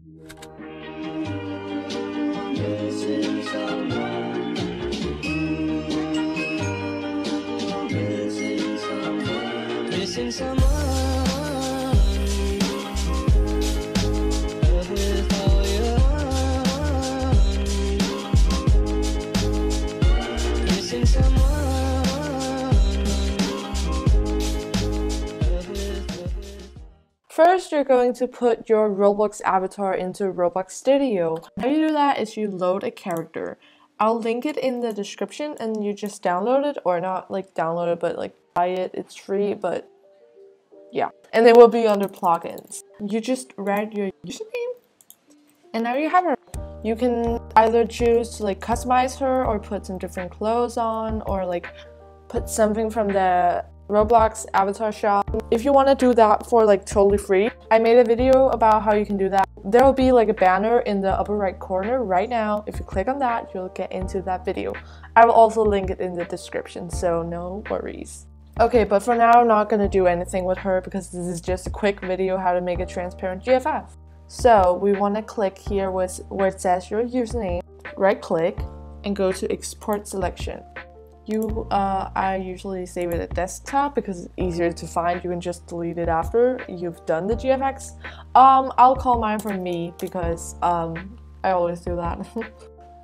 Missing someone. Missing someone. Missing someone. With all your missing someone. First, you're going to put your Roblox avatar into Roblox Studio. How you do that is you load a character. I'll link it in the description and you just download it, or not like download it, but like buy it. It's free, but yeah. And it will be under plugins. You just write your username and now you have her. You can either choose to like customize her or put some different clothes on, or like put something from the Roblox avatar shop. If you want to do that for like totally free, I made a video about how you can do that. There will be like a banner in the upper right corner right now. If you click on that, you'll get into that video. I will also link it in the description, so no worries. Okay, but for now, I'm not gonna do anything with her because this is just a quick video how to make a transparent GFF. So we want to click here where it says your username, right click, and go to export selection. I usually save it at desktop because it's easier to find. You can just delete it after you've done the GFX. I'll call mine for me because I always do that.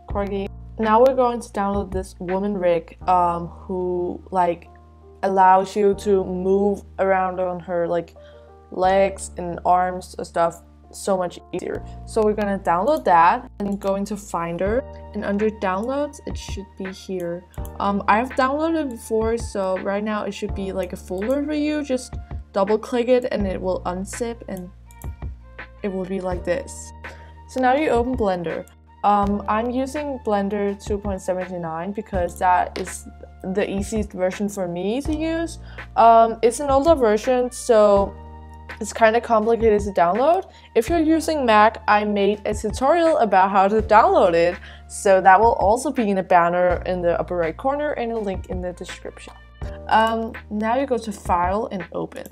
Corgi. Now we're going to download this woman rig who like allows you to move around on her like legs and arms and stuff so much easier. So we're gonna download that and going to Finder, and under downloads it should be here. I've downloaded it before, so right now it should be like a folder for you. Just double click it and it will unzip and it will be like this. So now you open Blender. I'm using Blender 2.79 because that is the easiest version for me to use. It's an older version, so it's kind of complicated to download. If you're using Mac, I made a tutorial about how to download it, so that will also be in a banner in the upper right corner and a link in the description. Now you go to File and Open.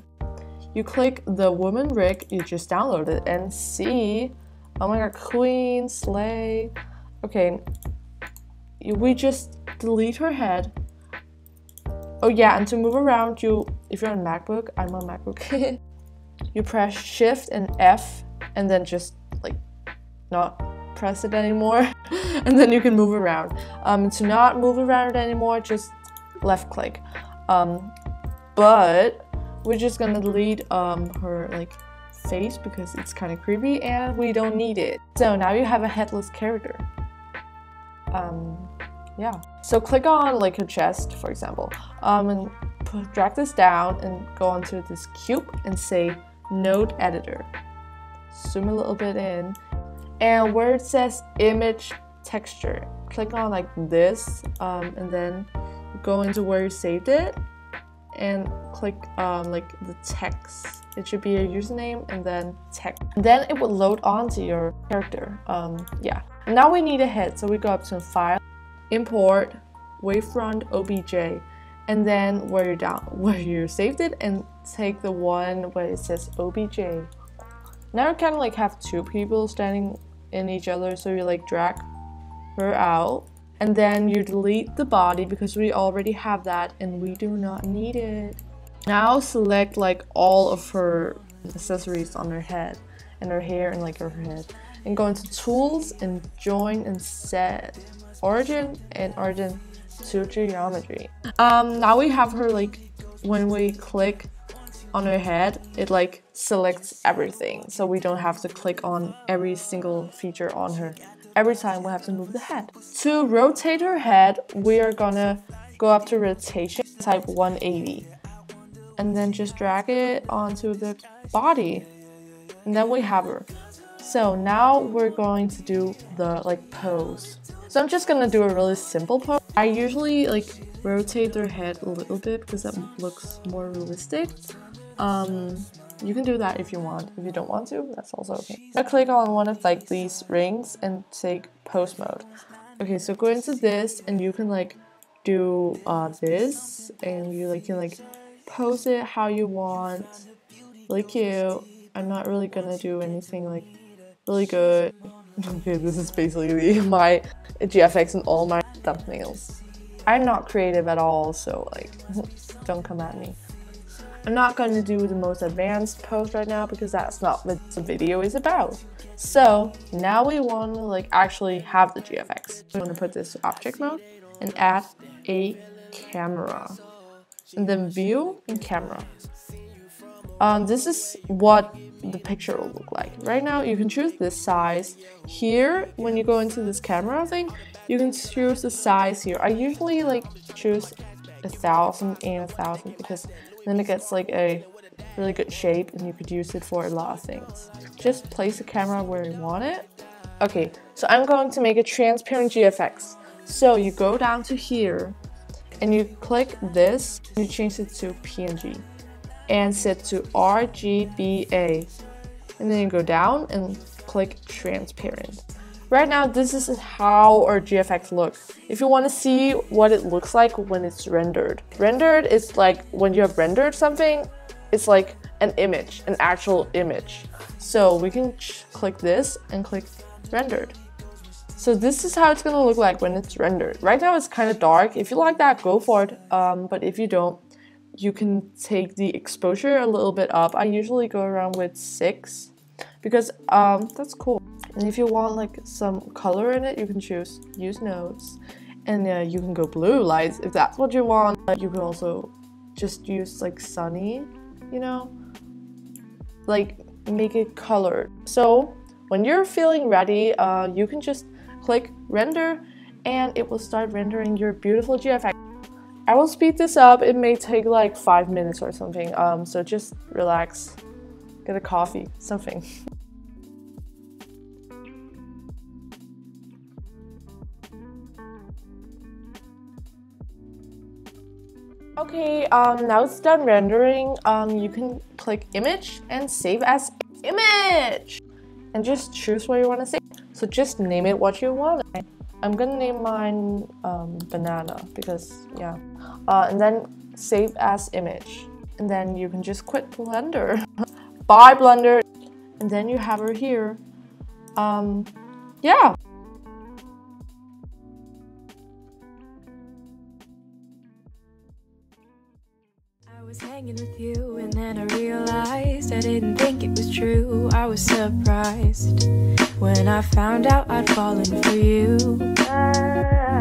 You click the woman rig you just downloaded and see, oh my god, Queen, Slay. Okay, we just delete her head. Oh yeah, and to move around, if you're on MacBook, I'm on MacBook. You press Shift and F and then just like not press it anymore and then you can move around. To not move around anymore, just left click. But we're just gonna delete her like face because it's kind of creepy and we don't need it. So now you have a headless character. Yeah. So click on like her chest, for example, and drag this down and go onto this cube and say Node Editor. Zoom a little bit in, and where it says Image Texture, click on like this, and then go into where you saved it, and click like the text. It should be your username and then text. Then it will load onto your character. Yeah. Now we need a head, so we go up to File, Import, Wavefront OBJ. And then where you saved it, and take the one where it says OBJ. Now you kind of like have two people standing in each other, so you like drag her out, and then you delete the body because we already have that and we do not need it. Now select like all of her accessories on her head and her hair and like her head, and go into Tools and Join and Set Origin and Origin to Geometry. Now we have her like when we click on her head, it like selects everything, so we don't have to click on every single feature on her every time we have to move the head. To rotate her head, we are gonna go up to rotation, type 180, and then just drag it onto the body, and then we have her. So now we're going to do the like pose. So I'm just gonna do a really simple pose. I usually like rotate their head a little bit because that looks more realistic. You can do that if you want. If you don't want to, that's also okay. I click on one of like these rings and take pose mode. Okay, so go into this and you can like do this, and you like can like pose it how you want. Really cute. I'm not really gonna do anything like really good. Okay, this is basically my GFX and all my thumbnails. I'm not creative at all, so like, don't come at me. I'm not going to do the most advanced pose right now because that's not what the video is about. So now we want to like actually have the GFX. I'm going to put this to object mode and add a camera. And then view and camera. This is what the picture will look like. Right now you can choose this size. Here, when you go into this camera thing, you can choose the size here. I usually like choose 1000 and 1000 because then it gets like a really good shape and you could use it for a lot of things. Just place the camera where you want it. Okay, so I'm going to make a transparent GFX. So you go down to here and you click this, you change it to PNG and set to RGBA. And then you go down and click transparent. Right now, this is how our GFX looks. If you want to see what it looks like when it's rendered. Rendered is like when you have rendered something, it's like an image, an actual image. So we can click this and click rendered. So this is how it's gonna look like when it's rendered. Right now it's kind of dark. If you like that, go for it. But if you don't, you can take the exposure a little bit up. I usually go around with 6 because that's cool. And if you want like some color in it, you can choose use nodes, and you can go blue lights if that's what you want. You can also just use like sunny, you know, like make it colored. So when you're feeling ready, you can just click render and it will start rendering your beautiful GFX. I will speed this up. It may take like 5 minutes or something. So just relax, get a coffee, something. Okay, now it's done rendering. You can click image and save as image and just choose what you want to save. So just name it what you want. I'm gonna name mine banana because yeah. And then save as image. And then you can just quit Blender. Buy Blender. And then you have her here. Yeah. I was hanging with you and then I realized I didn't think it was true. I was surprised when I found out I'd fallen for you.